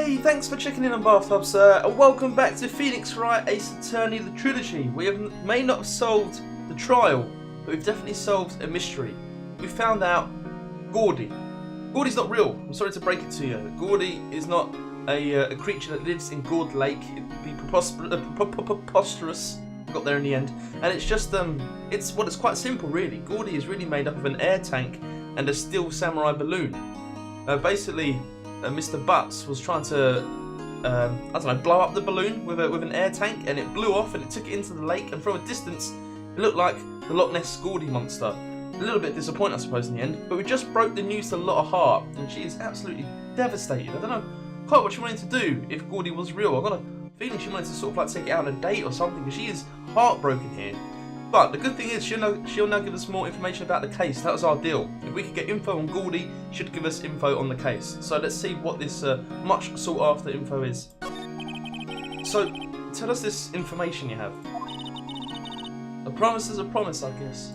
Hey, thanks for checking in on Bathtub, sir, and welcome back to Phoenix Wright Ace Attorney the Trilogy. We may not have solved the trial, but we've definitely solved a mystery. We found out Gordy. Gordy's not real. I'm sorry to break it to you. Gordy is not a creature that lives in Gord Lake. It'd be preposterous. Got there in the end, and it's just it's quite simple really. Gordy is really made up of an air tank and a steel samurai balloon. Basically, Mr. Butts was trying to I don't know, blow up the balloon with an air tank, and it blew off and it took it into the lake, and from a distance it looked like the Loch Ness Gordy monster. A little bit disappointing, I suppose, in the end, but we just broke the news to Lotta Hart, and she is absolutely devastated. I don't know quite what she wanted to do if Gordy was real. I've got a feeling she wanted to sort of like take it out on a date or something, because she is heartbroken here. But the good thing is she'll now give us more information about the case. That was our deal. If we could get info on Gordy, she'd give us info on the case. So let's see what this much sought after info is. So tell us this information you have. A promise is a promise, I guess.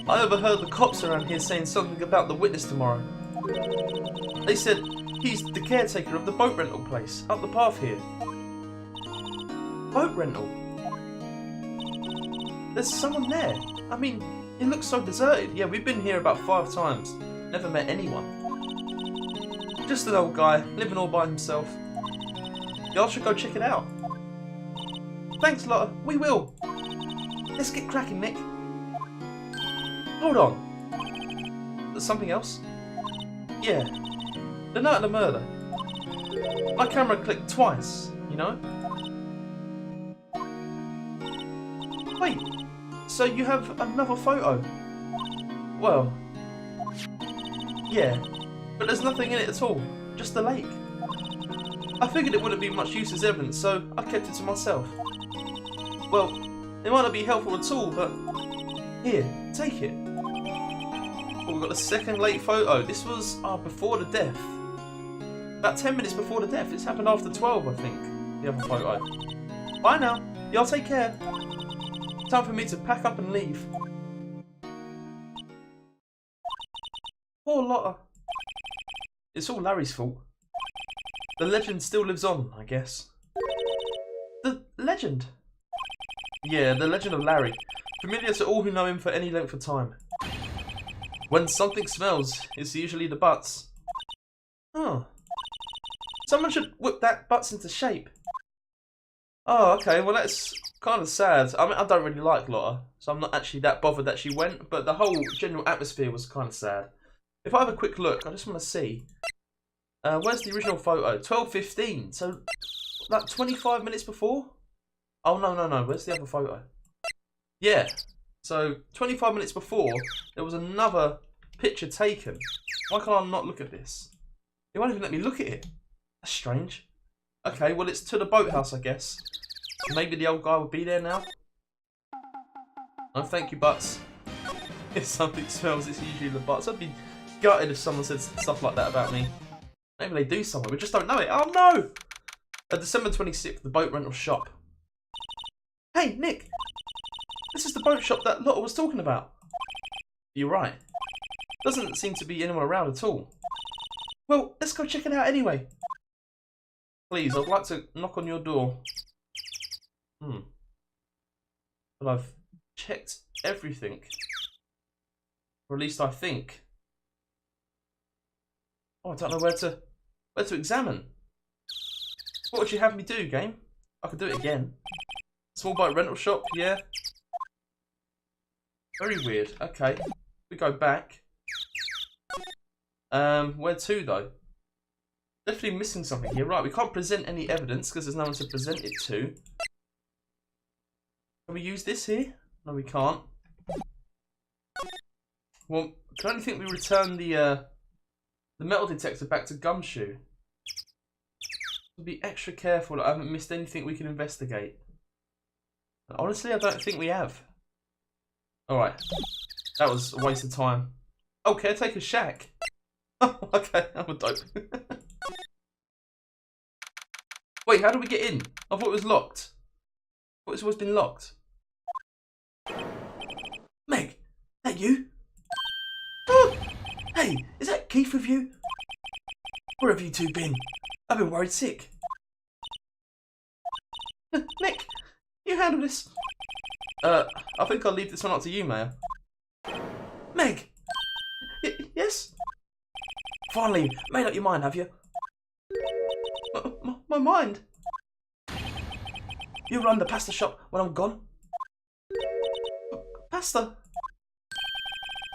I overheard the cops around here saying something about the witness tomorrow. They said he's the caretaker of the boat rental place up the path here. Boat rental? There's someone there. I mean, it looks so deserted. Yeah, we've been here about 5 times. Never met anyone. Just an old guy, living all by himself. Y'all should go check it out. Thanks, Lotta. We will. Let's get cracking, Nick. Hold on. There's something else? Yeah. The night of the murder. My camera clicked twice, you know? Wait. So you have another photo? Well, yeah, but there's nothing in it at all, just the lake. I figured it wouldn't be much use as evidence, so I kept it to myself. Well, it might not be helpful at all, but here, take it. Oh, we've got a second late photo. This was before the death. About 10 minutes before the death. It's happened after 12, I think, the other photo. Bye now. Y'all take care. Time for me to pack up and leave. Poor Lotta. It's all Larry's fault. The legend still lives on, I guess. The legend? Yeah, the legend of Larry. Familiar to all who know him for any length of time. When something smells, it's usually the butts. Oh. Someone should whip that butts into shape. Oh, okay, well that's kind of sad. I mean, I don't really like Lotta, so I'm not actually that bothered that she went, but the whole general atmosphere was kind of sad. If I have a quick look, I just want to see. Where's the original photo? 12:15, so like 25 minutes before? Oh, no, where's the other photo? Yeah, so 25 minutes before, there was another picture taken. Why can't I not look at this? It won't even let me look at it. That's strange. Okay, well it's to the boathouse, I guess. Maybe the old guy will be there now. Oh, thank you, Butts. If something smells, it's usually the Butts. I'd be gutted if someone said stuff like that about me. Maybe they do somewhere, we just don't know it. Oh no! December 26th, the boat rental shop. Hey, Nick! This is the boat shop that Lotta was talking about. You're right. Doesn't seem to be anyone around at all. Well, let's go check it out anyway. Please, I'd like to knock on your door. But I've checked everything. Or at least I think. Oh, I don't know where to examine. What would you have me do, game? I could do it again. Small boat rental shop, yeah. Very weird. Okay. We go back. Where to though? Definitely missing something here. Right, we can't present any evidence because there's no one to present it to. Can we use this here? No, we can't. Well, I only think we return the metal detector back to Gumshoe. Be extra careful that I haven't missed anything we can investigate. Honestly, I don't think we have. Alright. That was a waste of time. Oh, Caretaker shack. Oh, okay. I'm a dope. Wait, how do we get in? I thought it was locked. I thought it's always been locked. Meg, that you? Oh, hey, is that Keith with you? Where have you two been? I've been worried sick. Nick, you handle this. I think I'll leave this one up to you, Mayor. Meg! Yes? Finally, made up your mind, have you? My mind? You run the pasta shop when I'm gone? Pasta?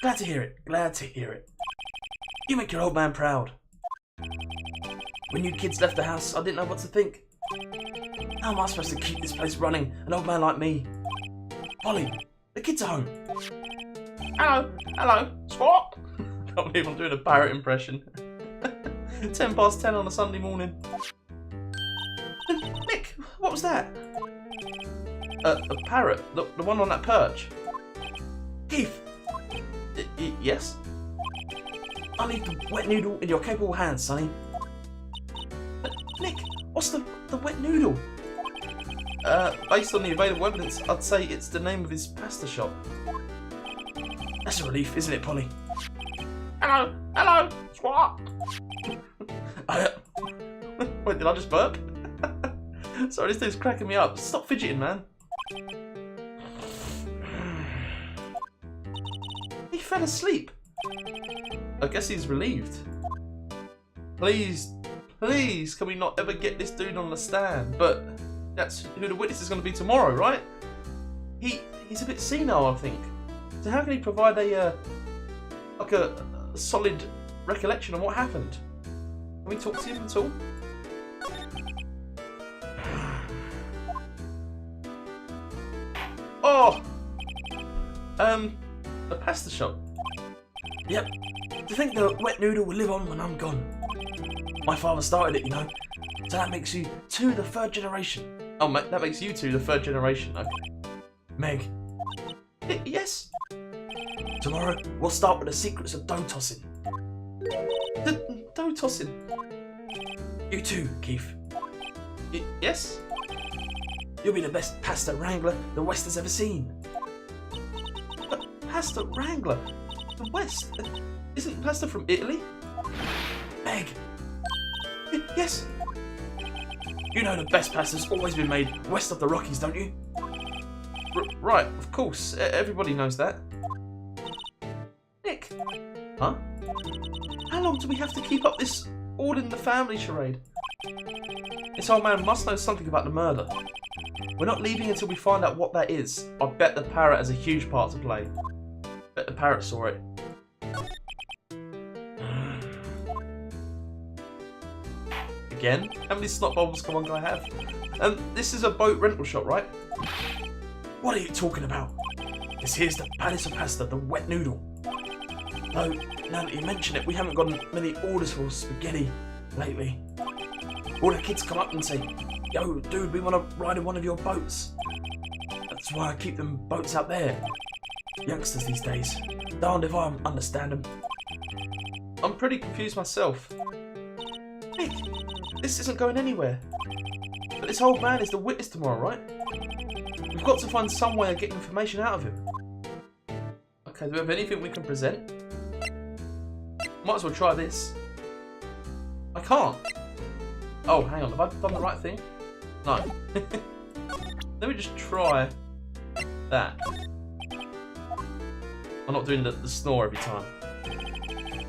Glad to hear it, glad to hear it. You make your old man proud. When you kids left the house, I didn't know what to think. How am I supposed to keep this place running, an old man like me? Polly, the kids are home. Hello, Swat. I can't believe I'm doing a parrot impression. 10 past 10 on a Sunday morning. Nick, what was that? A parrot, the one on that perch. Keith. Yes? I leave the wet noodle in your capable hands, Sonny. Nick, what's the wet noodle? Based on the available evidence, I'd say it's the name of his pasta shop. That's a relief, isn't it, Polly? Hello, Swat. Wait, did I just burp? Sorry, this thing's cracking me up. Stop fidgeting, man. He fell asleep. I guess he's relieved. Please, can we not ever get this dude on the stand? But that's who the witness is going to be tomorrow, right? He's a bit senile, I think. So how can he provide a solid recollection of what happened? Can we talk to him at all? Oh! The pasta shop. Yep. To think the wet noodle will live on when I'm gone. My father started it, you know. So that makes you two the third generation. Oh, mate, that makes you two the third generation. Okay. Meg. Yes? Tomorrow, we'll start with the secrets of dough tossing. Dough tossing? You too, Keith. Yes? You'll be the best pasta wrangler the West has ever seen. But pasta wrangler? The West? Isn't pasta from Italy? Meg. Yes? You know the best pasta's always been made west of the Rockies, don't you? Right, of course. Everybody knows that. Nick. Huh? How long do we have to keep up this all in the family charade? This old man must know something about the murder. We're not leaving until we find out what that is. I bet the parrot has a huge part to play. Bet the parrot saw it. Again? How many snot bubbles can one guy have? This is a boat rental shop, right? What are you talking about? This here's the Palace of Pasta, the wet noodle. Though, now that you mention it, we haven't gotten many orders for spaghetti lately. All the kids come up and say, "Yo, dude, we want to ride in one of your boats." That's why I keep them boats out there. Youngsters these days. Darned if I understand them. I'm pretty confused myself. Nick, this isn't going anywhere. But this old man is the witness tomorrow, right? We've got to find some way of getting information out of him. Okay, do we have anything we can present? Might as well try this. I can't. Oh, hang on. Have I done the right thing? No. Let me just try that. I'm not doing the snore every time.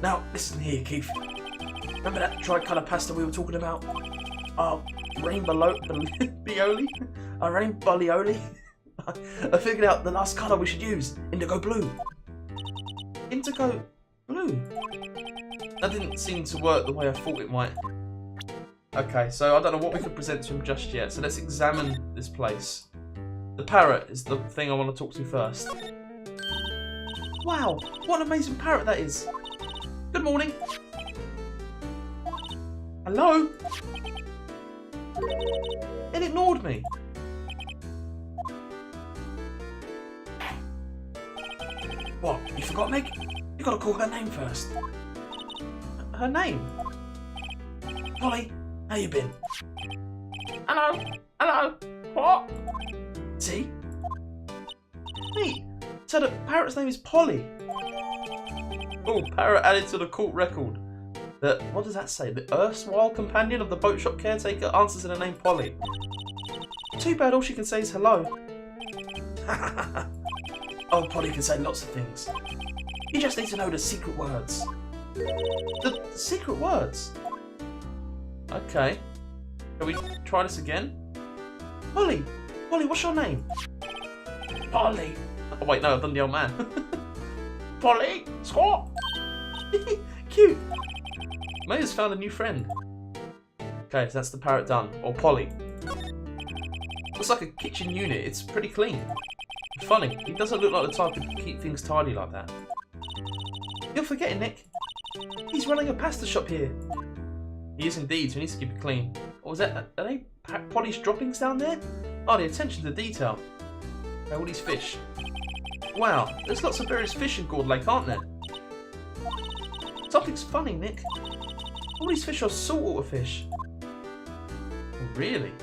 Now, listen here, Keith. Remember that tricolour pasta we were talking about? Rainbow bioli? Rainbow bioli? I figured out the last colour we should use. Indigo blue. Indigo blue? That didn't seem to work the way I thought it might. Okay, so I don't know what we could present to him just yet. So let's examine this place. The parrot is the thing I want to talk to first. Wow, what an amazing parrot that is. Good morning. Hello? It ignored me. What, you forgot Meg? You gotta call her name first. Her name? Polly, how you been? Hello, what? See? Neat. So the parrot's name is Polly. Oh, parrot added to the court record. What does that say? The erstwhile companion of the boat shop caretaker answers in the name Polly. Too bad all she can say is hello. Oh, Polly can say lots of things. You just need to know the secret words. The secret words? Okay. Can we try this again? Polly! Polly, what's your name? Polly! Oh wait, no, I've done the old man. Polly! Squat! Cute! May has found a new friend. Okay, so that's the parrot done. Or Polly. Looks like a kitchen unit. It's pretty clean. Funny, he doesn't look like the type to keep things tidy like that. You're forgetting, Nick. He's running a pasta shop here. He is indeed, so he needs to keep it clean. Or is that, are they polished droppings down there? Oh, the attention to detail. Okay, all these fish. Wow, there's lots of various fish in Gourd Lake, aren't there? Something's funny, Nick. All these fish are saltwater fish. Really?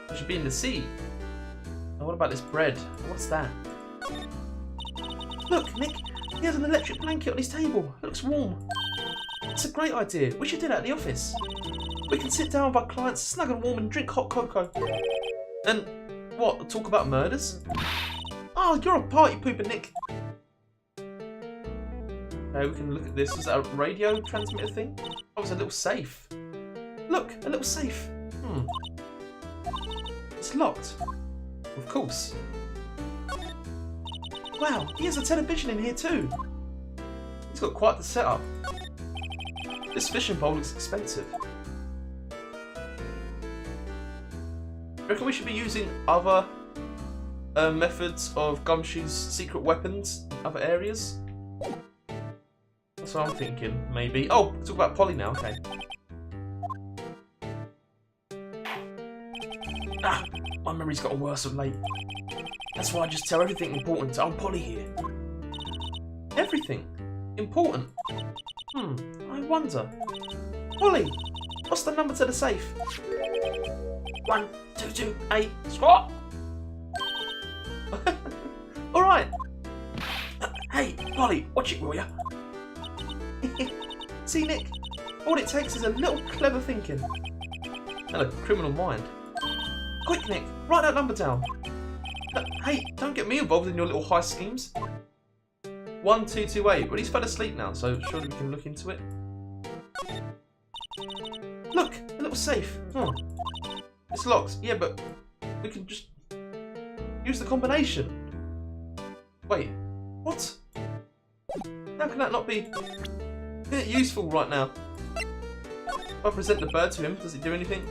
They should be in the sea. Oh, what about this bread? What's that? Look, Nick, he has an electric blanket on his table. It looks warm. It's a great idea. We should do that at the office. We can sit down with our clients, snug and warm, and drink hot cocoa. And what? Talk about murders? Oh, you're a party pooper, Nick. Okay, we can look at this. Is that a radio transmitter thing? Oh, it's a little safe. Look, a little safe. It's locked. Of course. Wow, he has a television in here too. He's got quite the setup. This fishing pole looks expensive. I reckon we should be using other methods of Gumshoe's secret weapons in other areas. That's what I'm thinking, maybe. Oh, talk about Polly now, okay. Ah, my memory's gotten worse of late. That's why I just tell everything important to old Polly here. Everything? Important? I wonder. Polly, what's the number to the safe? 1228, squat! Alright. Hey, Polly, watch it, will ya? See, Nick, all it takes is a little clever thinking. And a criminal mind. Quick, Nick, write that number down. Hey, don't get me involved in your little heist schemes. 1228. Well, he's fell asleep now, so surely we can look into it. Look, a little safe. It's locked. Yeah, but we can just use the combination. Wait, what? How can that not be useful right now? If I present the bird to him, does it do anything?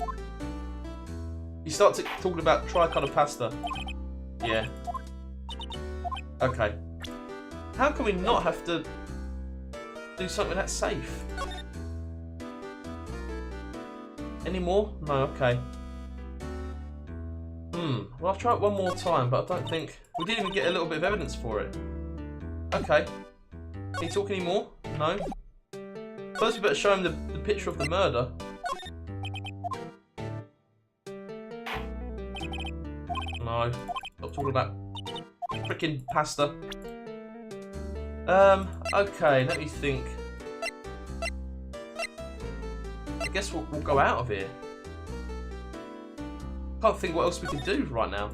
You start talking about tricolour pasta. Yeah. Okay. How can we not have to do something that's safe? Any more? No, okay. Well, I'll try it one more time, but I don't think... We didn't even get a little bit of evidence for it. Okay. Can you talk any more? No. First we better show him the picture of the murder. No. Stop talking about frickin' pasta. Okay, let me think. I guess we'll go out of here. Can't think what else we can do right now.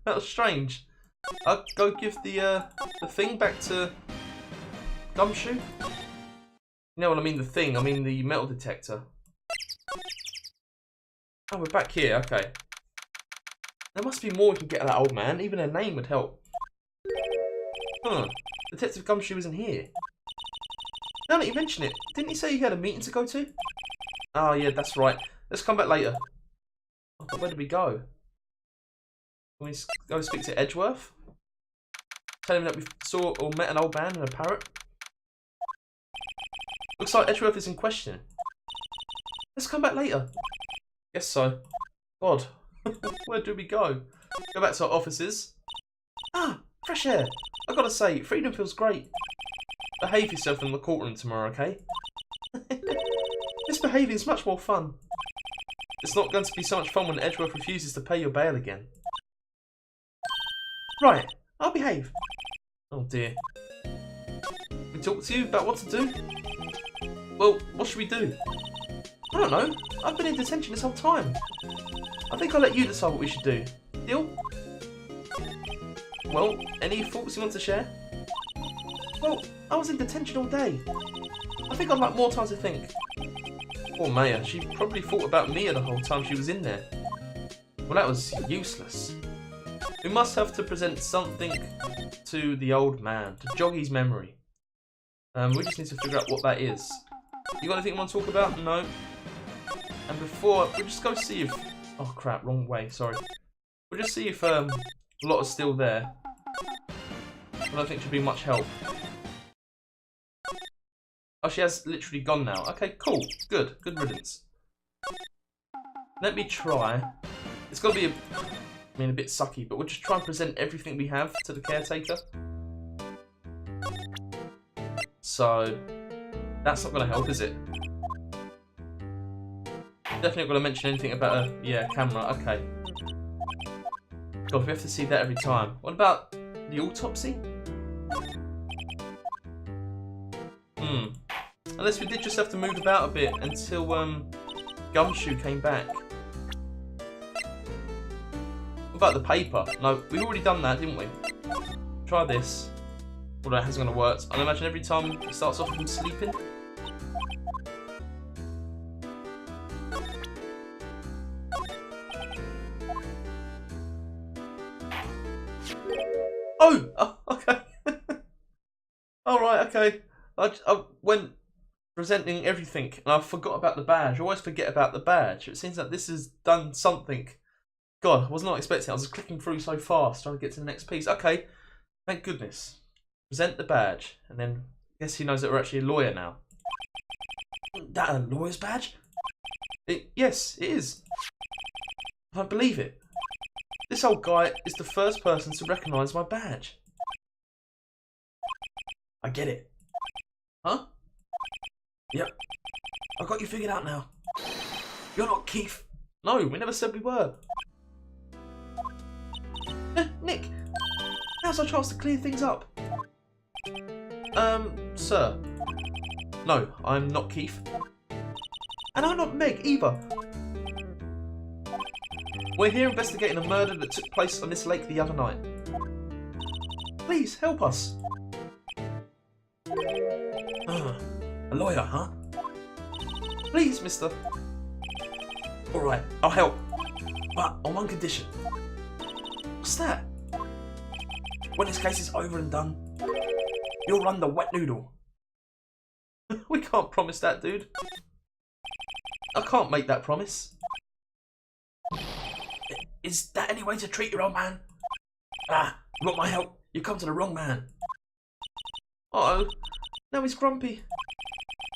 That was strange. I'll go give the thing back to Gumshoe. You know what I mean, the thing, I mean the metal detector. Oh, we're back here, okay. There must be more we can get out of that old man, even a name would help. Detective Gumshoe isn't here. Now that you mention it, didn't he say he had a meeting to go to? Oh yeah, that's right. Let's come back later. Oh, but where did we go? Can we go speak to Edgeworth? Tell him that we saw or met an old man and a parrot? Looks like Edgeworth is in question. Let's come back later. Guess so. God, where do we go? Go back to our offices. Ah, fresh air. I gotta say, freedom feels great. Behave yourself in the courtroom tomorrow, okay? Misbehaving is much more fun. It's not going to be so much fun when Edgeworth refuses to pay your bail again. Right, I'll behave. Oh dear. We me talk to you about what to do? Well, what should we do? I don't know. I've been in detention this whole time. I think I'll let you decide what we should do. Deal? Well, any thoughts you want to share? Well, I was in detention all day. I think I'd like more time to think. Poor Maya, she probably thought about Mia the whole time she was in there. Well, that was useless. We must have to present something to the old man, to jog his memory. We just need to figure out what that is. You got anything you want to talk about? No. And before, we'll just go see if... Oh crap, wrong way, sorry. We'll just see if Lotta's still there. I don't think she'll be much help. Oh, she has literally gone now. Okay, cool. Good. Good riddance. Let me try. It's got to be a bit sucky, but we'll just try and present everything we have to the caretaker. So, that's not going to help, is it? Definitely not going to mention anything about a camera. Okay. God, we have to see that every time. What about the autopsy? Unless we did just have to move about a bit until Gumshoe came back. What about the paper? No, we've already done that, didn't we? Try this. Well, that hasn't going to work. I imagine every time it starts off with him sleeping. Oh, okay. Alright, okay. I went presenting everything and I forgot about the badge. I always forget about the badge. It seems like this has done something. God, I was not expecting it. I was just clicking through so fast trying to get to the next piece. Okay, thank goodness. Present the badge, and then I guess he knows that we're actually a lawyer now. Isn't that a lawyer's badge? Yes, it is. I don't believe it. This old guy is the first person to recognise my badge. I get it. Huh? Yep. I got you figured out now. You're not Keith. No, we never said we were. Nick, now's our chance to clear things up. Sir. No, I'm not Keith. And I'm not Meg either. We're here investigating a murder that took place on this lake the other night. Please, help us. A lawyer, huh? Please, mister. Alright, I'll help. But on one condition. What's that? When this case is over and done, you'll run the wet noodle. We can't promise that, dude. I can't make that promise. Is that any way to treat your old man? Ah, you want my help? You come to the wrong man. Uh-oh. Now he's grumpy.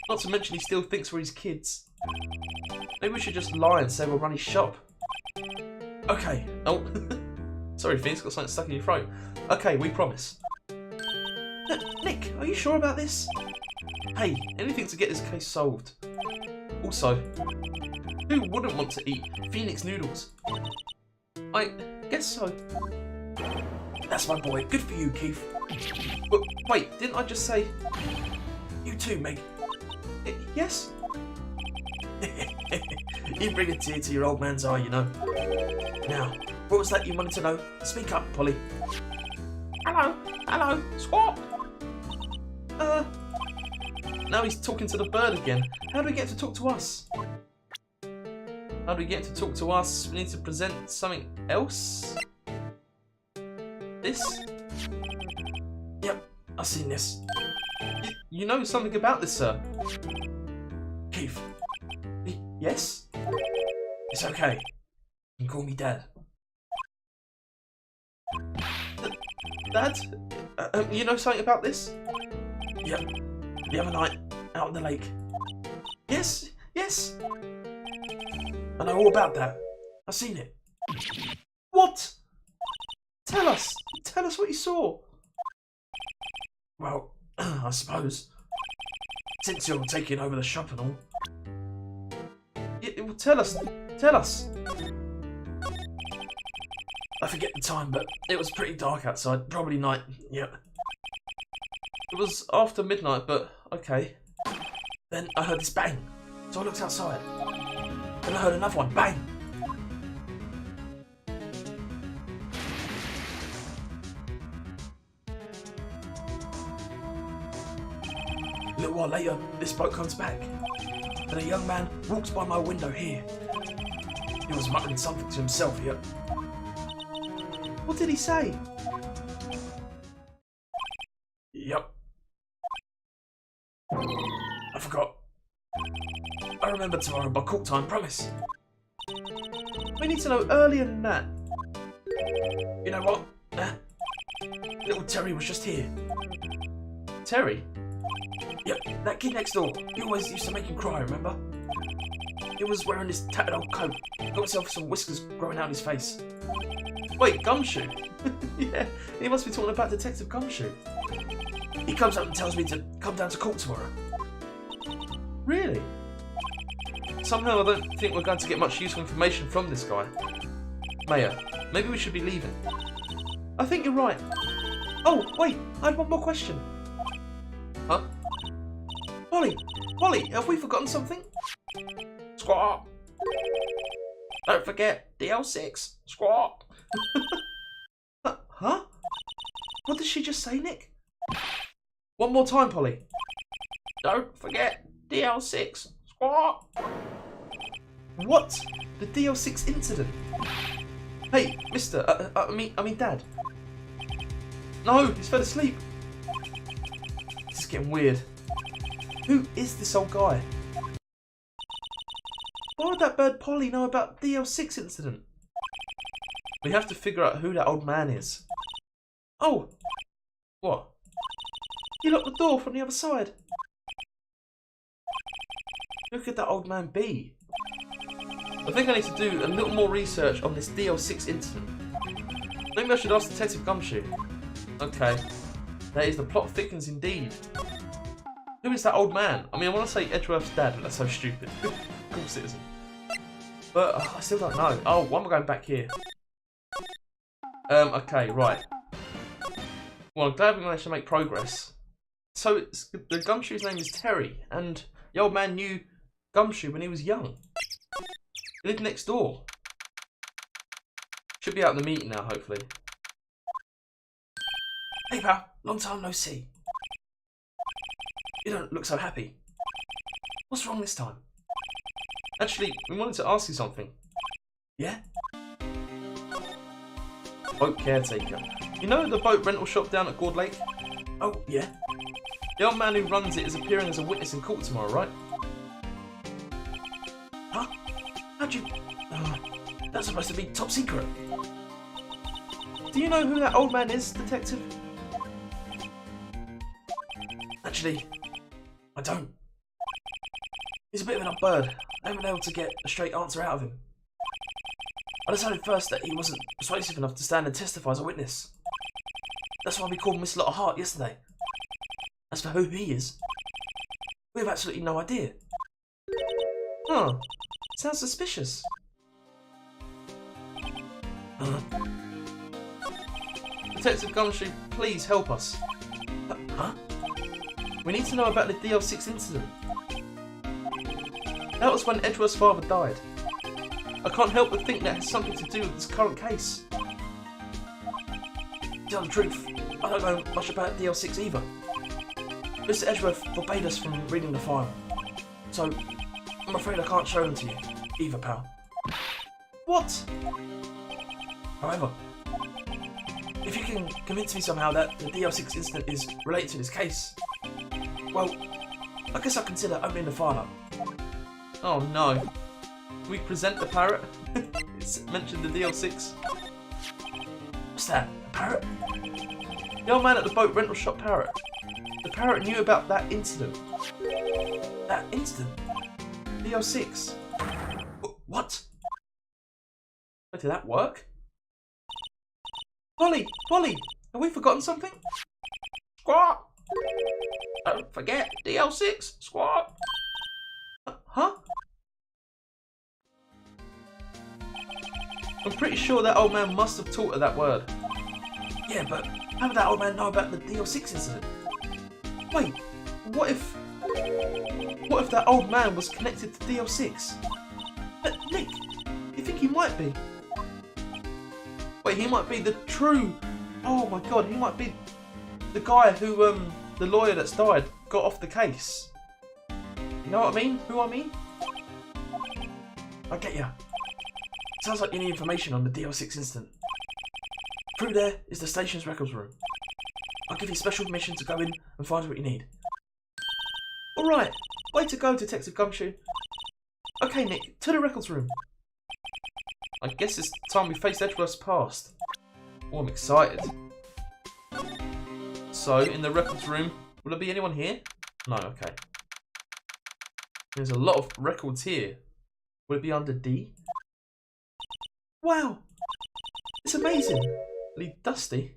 Not to mention he still thinks we're his kids. Maybe we should just lie and say we'll run his shop. Okay. Oh. Sorry, Phoenix, got something stuck in your throat. Okay, we promise. Nick, are you sure about this? Hey, anything to get this case solved. Also, who wouldn't want to eat Phoenix noodles? I guess so. That's my boy. Good for you, Keith. But wait, didn't I just say... You too, Meg. Yes? You bring a tear to your old man's eye, you know. Now, what was that you wanted to know? Speak up, Polly. Hello, swap. Now he's talking to the bird again. How do we get to talk to us? How do we get to talk to us? We need to present something else? This? Yep, I've seen this. You know something about this, sir? Keith. Yes? It's okay. You can call me Dad. Dad? You know something about this? Yep. The other night, out on the lake. Yes, yes. I know all about that. I've seen it. What? Tell us what you saw. Well, I suppose, since you're taking over the shop and all. Yeah, well, tell us. I forget the time, but it was pretty dark outside. Probably night, yep. It was after midnight, but okay. Then I heard this bang, so I looked outside. Then I heard another one, bang. A little while later, this boat comes back. Then a young man walks by my window here. He was muttering something to himself here. What did he say? Yep. I forgot. I remember tomorrow by court time, promise. We need to know earlier than that. You know what? Little Terry was just here. Terry? Yep, that kid next door. He always used to make him cry, remember? He was wearing this tattered old coat. Got himself some whiskers growing out his face. Wait, Gumshoe? Yeah, he must be talking about Detective Gumshoe. He comes up and tells me to come down to court tomorrow. Really? Somehow I don't think we're going to get much useful information from this guy. Mayor, maybe we should be leaving. I think you're right. Oh, wait, I had one more question. Huh? Polly, have we forgotten something? Squawk! Don't forget DL6. Squawk! Huh? What did she just say, Nick? One more time, Polly. Don't forget DL6. Squawk! What? The DL6 incident? Hey, mister, I mean Dad. No, he's fell asleep. This is getting weird. Who is this old guy? Why would that bird Polly know about the DL6 incident? We have to figure out who that old man is. Oh! What? He locked the door from the other side. Who could that old man be? I think I need to do a little more research on this DL6 incident. Maybe I should ask Detective Gumshoe. Okay. That is, the plot thickens indeed. Who is that old man? I mean, I want to say Edgeworth's dad, but that's so stupid. Of course it isn't. But I still don't know. Oh, why am I going back here? Okay, right. Well, I'm glad we managed to make progress. So, the Gumshoe's name is Terry, and the old man knew Gumshoe when he was young. He lived next door. Should be out in the meeting now, hopefully. Hey, pal. Long time no see. You don't look so happy. What's wrong this time? Actually, we wanted to ask you something. Yeah? Boat Caretaker. You know the boat rental shop down at Gord Lake? Oh, yeah. The old man who runs it is appearing as a witness in court tomorrow, right? Huh? How'd you... that's supposed to be top secret. Do you know who that old man is, Detective? Actually, I don't. He's a bit of an odd bird. I haven't been able to get a straight answer out of him. I decided first that he wasn't persuasive enough to stand and testify as a witness. That's why we called Miss Lot of Heart yesterday. As for who he is, we have absolutely no idea. Huh. Sounds suspicious. Detective Gumshoe, please help us. Huh? We need to know about the DL6 incident. That was when Edgeworth's father died. I can't help but think that has something to do with this current case. To tell the truth, I don't know much about DL6 either. Mr. Edgeworth forbade us from reading the file, so I'm afraid I can't show them to you either, pal. What? However, if you can convince me somehow that the DL6 incident is related to this case, well, I guess I'll consider opening the file up. Oh no. Can we present the parrot? It's mentioned the DL6. What's that? A parrot? The old man at the boat rental shop parrot. The parrot knew about that incident. That incident? DL6. What? Wait, did that work? Polly! Have we forgotten something? Squawk! Don't forget DL6. Squawk! Huh? I'm pretty sure that old man must have taught her that word. Yeah, but how did that old man know about the DL6 incident? Wait, what if that old man was connected to DL6? Nick, you think he might be? Wait, he might be the true... Oh my god, he might be the guy who, the lawyer that's died got off the case. You know what I mean? Who I mean? I get ya. Sounds like you need information on the DL6 incident. Through there is the station's records room. I'll give you special permission to go in and find what you need. Alright, way to go, Detective Gumshoe. Okay, Nick, to the records room. I guess it's time we face Edgeworth's past. Oh, I'm excited. So, in the records room, will there be anyone here? No, okay. There's a lot of records here. Will it be under D? Wow! It's amazing! Really dusty.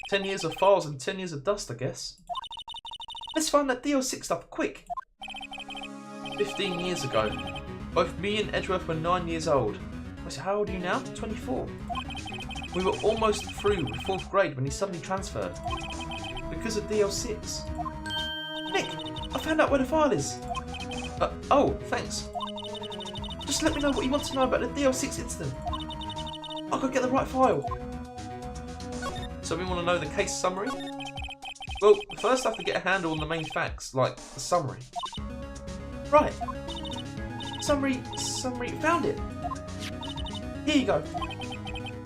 10 years of files and 10 years of dust, I guess. Let's find that DL6 stuff, quick! 15 years ago, both me and Edgeworth were 9 years old. Wait, so how old are you now? 24. We were almost through with 4th grade when he suddenly transferred. Because of DL6. Nick, I found out where the file is. Oh, thanks. Just let me know what you want to know about the DL6 incident. I'll go get the right file. So we want to know the case summary? Well, first I have to get a handle on the main facts, like the summary. Right. Summary, found it. Here you go.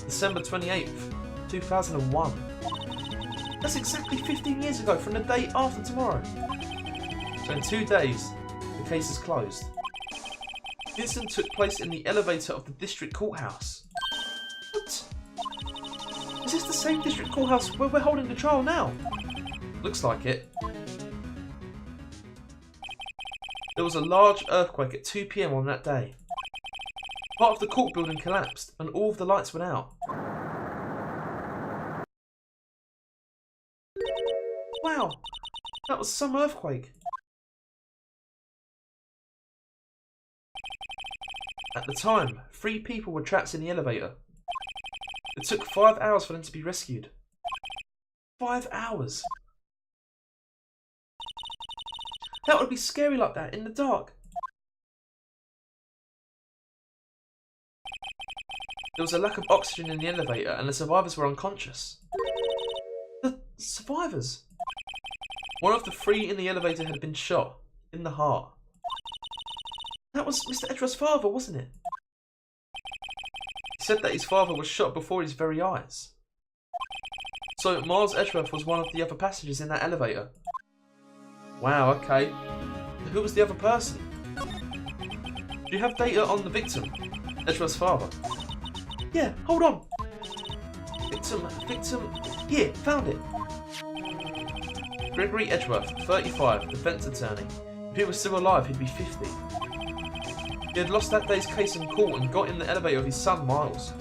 December 28th, 2001. That's exactly 15 years ago from the day after tomorrow. So in 2 days, the case is closed. The incident took place in the elevator of the district courthouse. What? Is this the same district courthouse where we're holding the trial now? Looks like it. There was a large earthquake at 2 PM on that day. Part of the court building collapsed and all of the lights went out. Wow, that was some earthquake. At the time, 3 people were trapped in the elevator. It took 5 hours for them to be rescued. 5 hours? That would be scary like that in the dark. There was a lack of oxygen in the elevator and the survivors were unconscious. The survivors? One of the 3 in the elevator had been shot in the heart. That was Mr. Edgeworth's father, wasn't it? He said that his father was shot before his very eyes. So Miles Edgeworth was one of the other passengers in that elevator. Wow, okay. Who was the other person? Do you have data on the victim, Edgeworth's father? Yeah, hold on. Victim. Here, found it. Gregory Edgeworth, 35, defense attorney. If he was still alive, he'd be 50. He had lost that day's case in court and got in the elevator with his son, Miles.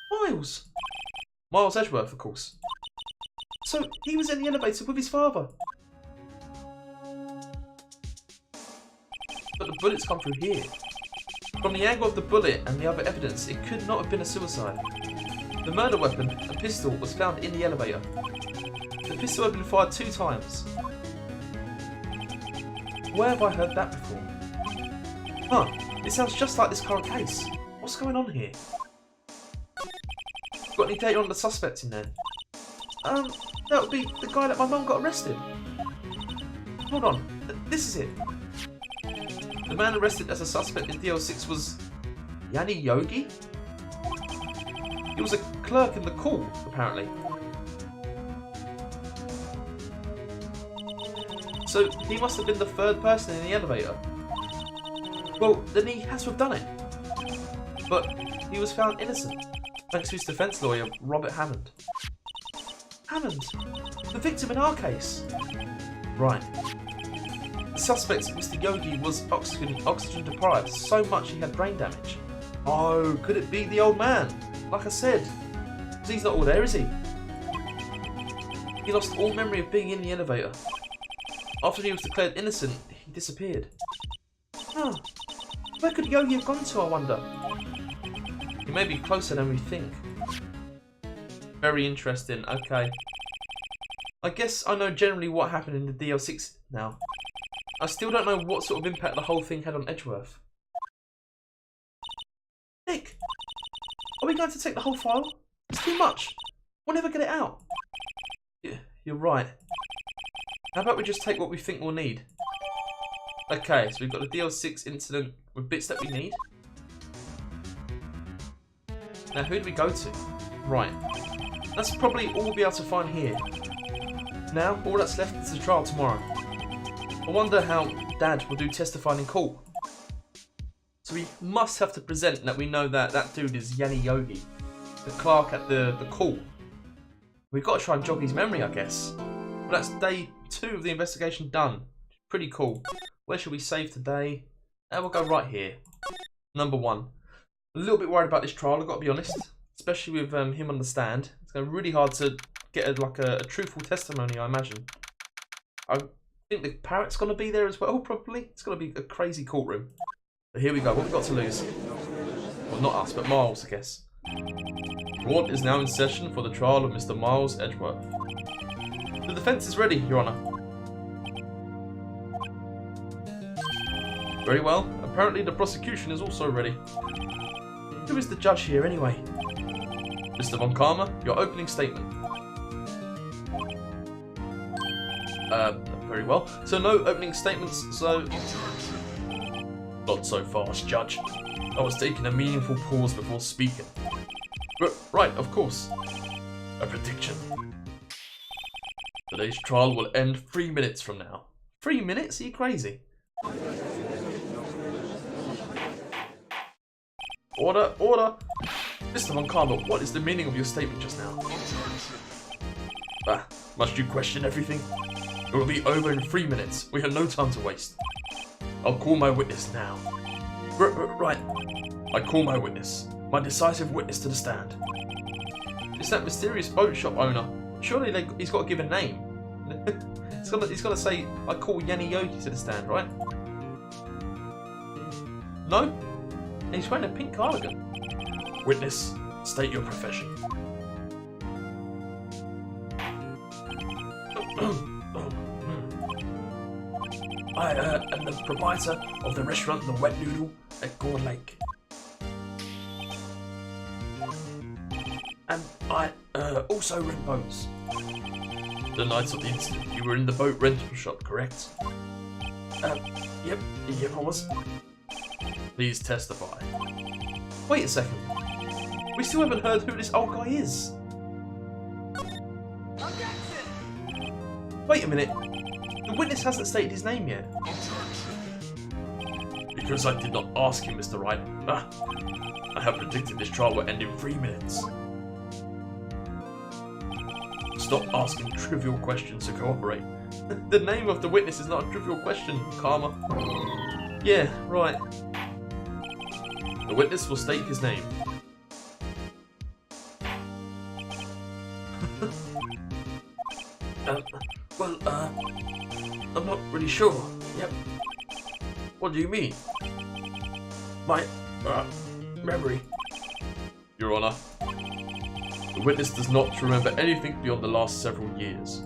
Miles? Miles Edgeworth, of course. So, he was in the elevator with his father. But the bullets come through here. From the angle of the bullet and the other evidence, it could not have been a suicide. The murder weapon, a pistol, was found in the elevator. The pistol had been fired 2 times. Where have I heard that before? Huh, it sounds just like this current case. What's going on here? Got any data on the suspect in there? That would be the guy that my mum got arrested. Hold on, this is it. The man arrested as a suspect in DL6 was Yanni Yogi? He was a clerk in the court, apparently. So he must have been the 3rd person in the elevator. Well, then he has to have done it. But he was found innocent, thanks to his defence lawyer, Robert Hammond. Hammond? The victim in our case? Right. The suspect, Mr. Yogi, was oxygen deprived so much he had brain damage. Oh, could it be the old man? Like I said. Because he's not all there, is he? He lost all memory of being in the elevator. After he was declared innocent, he disappeared. Huh. Where could Yogi have gone to, I wonder? He may be closer than we think. Very interesting, okay. I guess I know generally what happened in the DL6 now. I still don't know what sort of impact the whole thing had on Edgeworth. Nick, are we going to take the whole file? It's too much. We'll never get it out. Yeah, you're right. How about we just take what we think we'll need? Okay, so we've got the DL6 incident with bits that we need. Now, who do we go to? Right. That's probably all we'll be able to find here. Now, all that's left is the trial tomorrow. I wonder how Dad will do testifying in court. So we must have to present that we know that that dude is Yanni Yogi, the clerk at the court. We've got to try and jog his memory, I guess. But that's day 2 of the investigation done. Pretty cool. Where should we save today? We'll go right here. Number 1. A little bit worried about this trial, I've got to be honest. Especially with him on the stand. It's going to be really hard to get a truthful testimony, I imagine. I think the parrot's going to be there as well, probably. It's going to be a crazy courtroom. But here we go, what we've got to lose. Well, not us, but Miles, I guess. Court is now in session for the trial of Mr. Miles Edgeworth. The defence is ready, Your Honour. Very well. Apparently the prosecution is also ready. Who is the judge here, anyway? Mr. Von Karma, your opening statement. Very well. So no opening statements, so... Not so fast, Judge. I was taking a meaningful pause before speaking. Right, of course. A prediction. Today's trial will end 3 minutes from now. 3 minutes? Are you crazy? Order, order! Mr. Von Karma, what is the meaning of your statement just now? Must you question everything? It will be over in 3 minutes. We have no time to waste. I'll call my witness now. Right. I call my witness. My decisive witness to the stand. It's that mysterious boat shop owner. Surely he's got to give a name. he's got to say, I call Yanni Yogi to the stand, right? No? He's wearing a pink cardigan. Witness, state your profession. I am the proprietor of the restaurant The Wet Noodle at Gore Lake. And I also rent boats. The night of the incident, you were in the boat rental shop, correct? Yep, I was. Please testify. Wait a second. We still haven't heard who this old guy is. Wait a minute. The witness hasn't stated his name yet. Because I did not ask him, Mr. Wright. I have predicted this trial will end in 3 minutes. Stop asking trivial questions to cooperate. The name of the witness is not a trivial question, Karma. Yeah, right. The witness will state his name. I'm not really sure. Yep. What do you mean? My, memory. Your Honour, the witness does not remember anything beyond the last several years.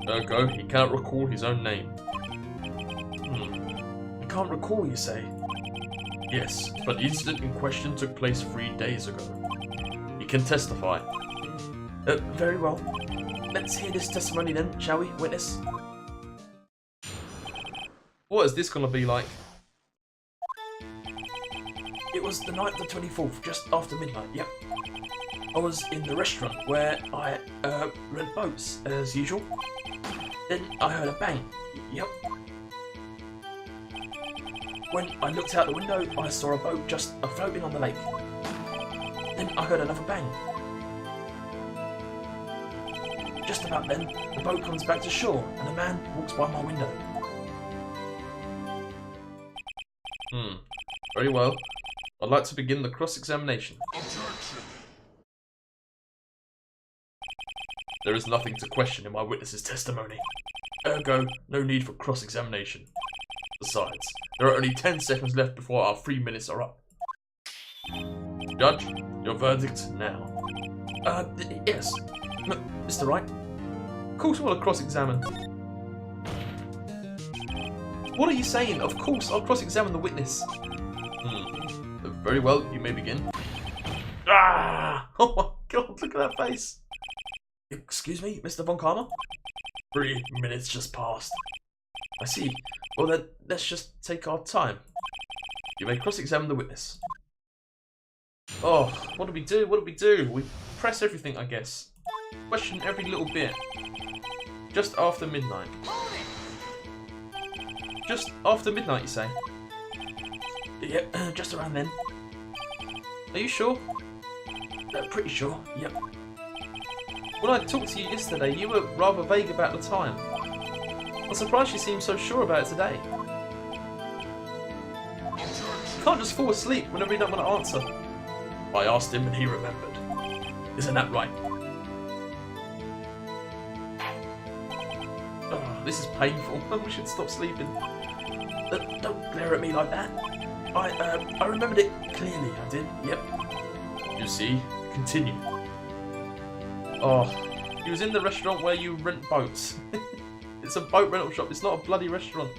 Ergo, he cannot recall his own name. He can't recall, you say? Yes, but the incident in question took place 3 days ago. He can testify. Very well. Let's hear this testimony then, shall we, witness? What is this gonna be like? It was the night of the 24th, just after midnight, yep. I was in the restaurant where I rent boats, as usual. Then I heard a bang, yep. When I looked out the window, I saw a boat just floating on the lake. Then I heard another bang. Just about then, the boat comes back to shore and a man walks by my window. Very well. I'd like to begin the cross-examination. There is nothing to question in my witness's testimony. Ergo, no need for cross-examination. Besides, there are only 10 seconds left before our 3 minutes are up. Judge, your verdict now. Yes. Mr. Wright? course I want to cross-examine. What are you saying? Of course I'll cross-examine the witness. Very well, you may begin. Ah! Oh my god, look at that face. Excuse me, Mr. Von Karma? 3 minutes just passed. I see. Well then, let's just take our time. You may cross-examine the witness. Oh, what do we do? What do we do? We press everything, I guess. Question every little bit. Just after midnight. Just after midnight, you say? Yep, just around then. Are you sure? Pretty sure, yep. When I talked to you yesterday, you were rather vague about the time. I'm surprised you seem so sure about it today. You can't just fall asleep whenever you don't want to answer. I asked him and he remembered. Isn't that right? Oh, this is painful. We should stop sleeping. Don't glare at me like that. I remembered it clearly, I did, yep. You see, continue. Oh, he was in the restaurant where you rent boats. It's a boat rental shop, it's not a bloody restaurant.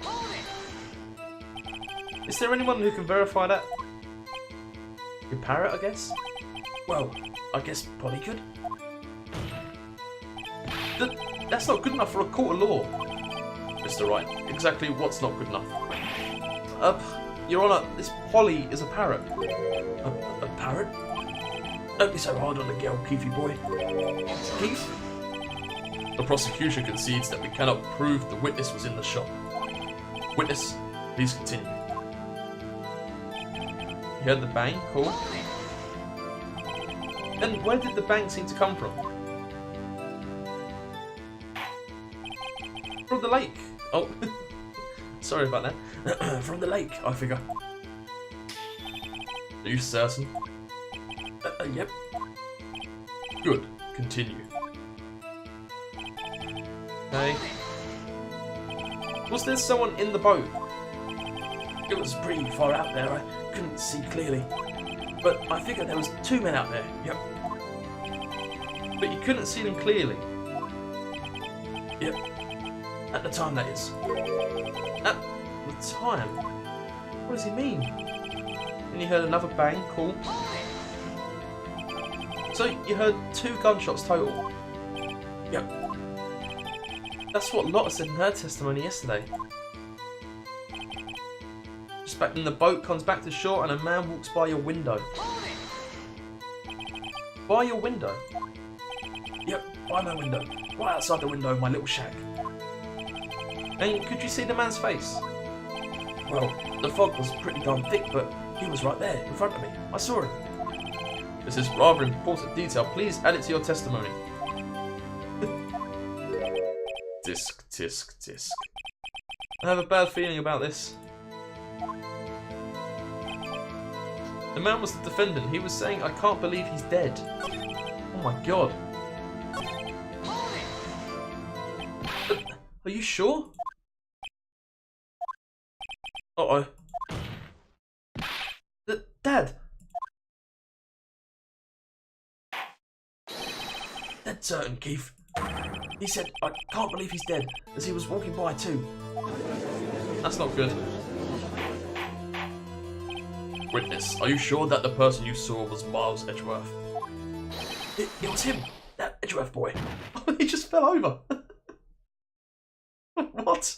Is there anyone who can verify that? Your parrot, I guess? Well, I guess Polly could. That's not good enough for a court of law. Mr. Wright, exactly what's not good enough? Your Honour, this Polly is a parrot. A parrot? Don't be so hard on the girl, Keefy boy. Keith? The prosecution concedes that we cannot prove the witness was in the shop. Witness, please continue. You heard the bang? Cool. And where did the bang seem to come from? From the lake. Oh, sorry about that. From the lake, I figure. Are you certain? Yep. Good. Continue. Okay. Was there someone in the boat? It was pretty far out there. I couldn't see clearly. But I figured there was 2 men out there. Yep. But you couldn't see them clearly? Yep. At the time, that is. At the time? What does he mean? And you heard another bang, cool. So you heard 2 gunshots total? Yep. That's what Lotta said in her testimony yesterday. Just back then the boat comes back to shore and a man walks by your window. By your window? Yep, by my window. Right outside the window of my little shack. And could you see the man's face? Well, the fog was pretty darn thick, but he was right there, in front of me. I saw him. This is rather important detail. Please add it to your testimony. Tisk, tisk, tisk. I have a bad feeling about this. The man was the defendant. He was saying, I can't believe he's dead. Oh my god. Are you sure? Uh-oh. Dad! Dead certain, Keith. He said, I can't believe he's dead, as he was walking by too. That's not good. Witness, are you sure that the person you saw was Miles Edgeworth? It was him, that Edgeworth boy. He just fell over. What?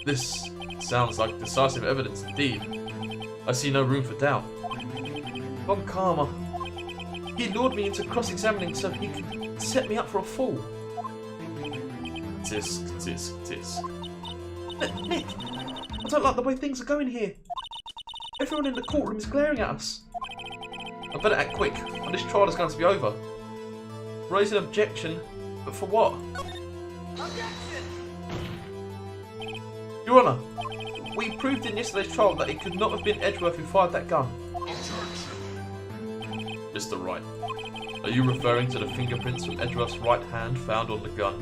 This sounds like decisive evidence indeed. I see no room for doubt. Von Karma. He lured me into cross-examining so he could set me up for a fool. Tisk, tisk, tisk. Nick, I don't like the way things are going here. Everyone in the courtroom is glaring at us. I better act quick, or this trial is going to be over. Raise an objection, but for what? Objection! Your Honour, we proved in yesterday's trial that it could not have been Edgeworth who fired that gun. Mr. Wright, are you referring to the fingerprints from Edgeworth's right hand found on the gun?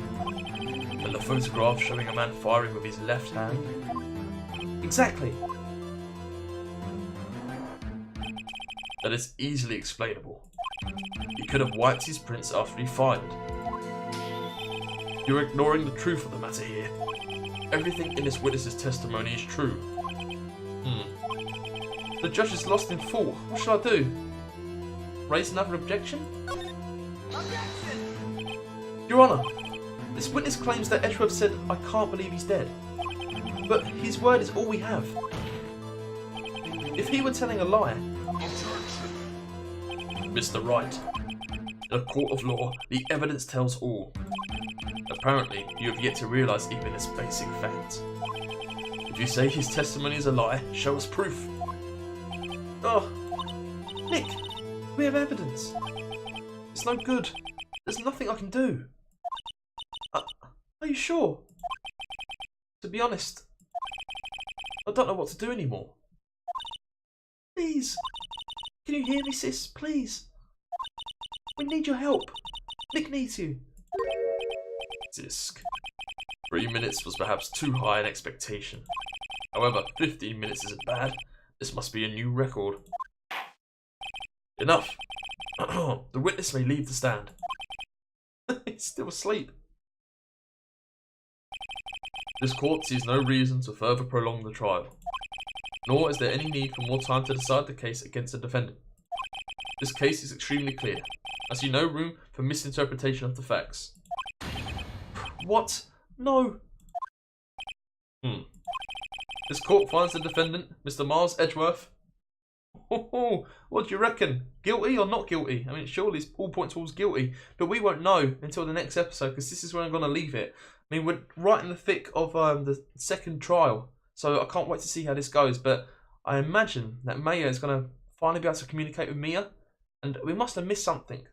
And the photograph showing a man firing with his left hand? Exactly. That is easily explainable. He could have wiped his prints after he fired. You're ignoring the truth of the matter here. Everything in this witness's testimony is true. The judge is lost in thought. What should I do? Raise another objection? Objection! Your Honour, this witness claims that Edgeworth said, "I can't believe he's dead." But his word is all we have. If he were telling a lie... Mr. Wright, in a court of law, the evidence tells all. Apparently, you have yet to realise even this basic fact. If you say his testimony is a lie, show us proof. Oh, Nick, we have evidence. It's no good. There's nothing I can do. Are you sure? To be honest, I don't know what to do anymore. Please, can you hear me, sis? Please. We need your help. Nick needs you. Disc. 3 minutes was perhaps too high an expectation. However, 15 minutes isn't bad. This must be a new record. Enough. The witness may leave the stand. He's still asleep. This court sees no reason to further prolong the trial. Nor is there any need for more time to decide the case against the defendant. This case is extremely clear. I see no room for misinterpretation of the facts. What? No. This court finds the defendant, Mr. Miles Edgeworth. What do you reckon? Guilty or not guilty? I mean, surely all point towards guilty, but we won't know until the next episode because this is where I'm going to leave it. I mean, we're right in the thick of the second trial, so I can't wait to see how this goes. But I imagine that Maya is going to finally be able to communicate with Mia, and we must have missed something.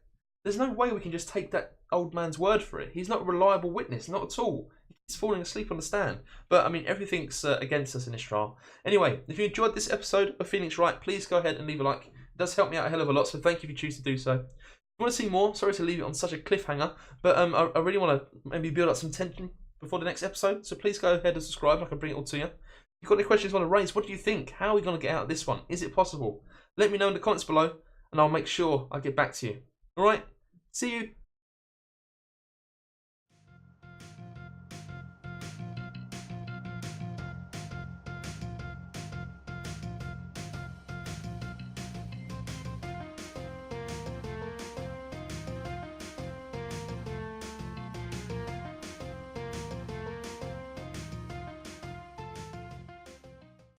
There's no way we can just take that old man's word for it. He's not a reliable witness, not at all. He's falling asleep on the stand. But, I mean, everything's against us in this trial. Anyway, if you enjoyed this episode of Phoenix Wright, please go ahead and leave a like. It does help me out a hell of a lot, so thank you if you choose to do so. If you want to see more, sorry to leave it on such a cliffhanger, but I really want to maybe build up some tension before the next episode, so please go ahead and subscribe. I can bring it all to you. If you've got any questions you want to raise, what do you think? How are we going to get out of this one? Is it possible? Let me know in the comments below, and I'll make sure I get back to you. Alright, see you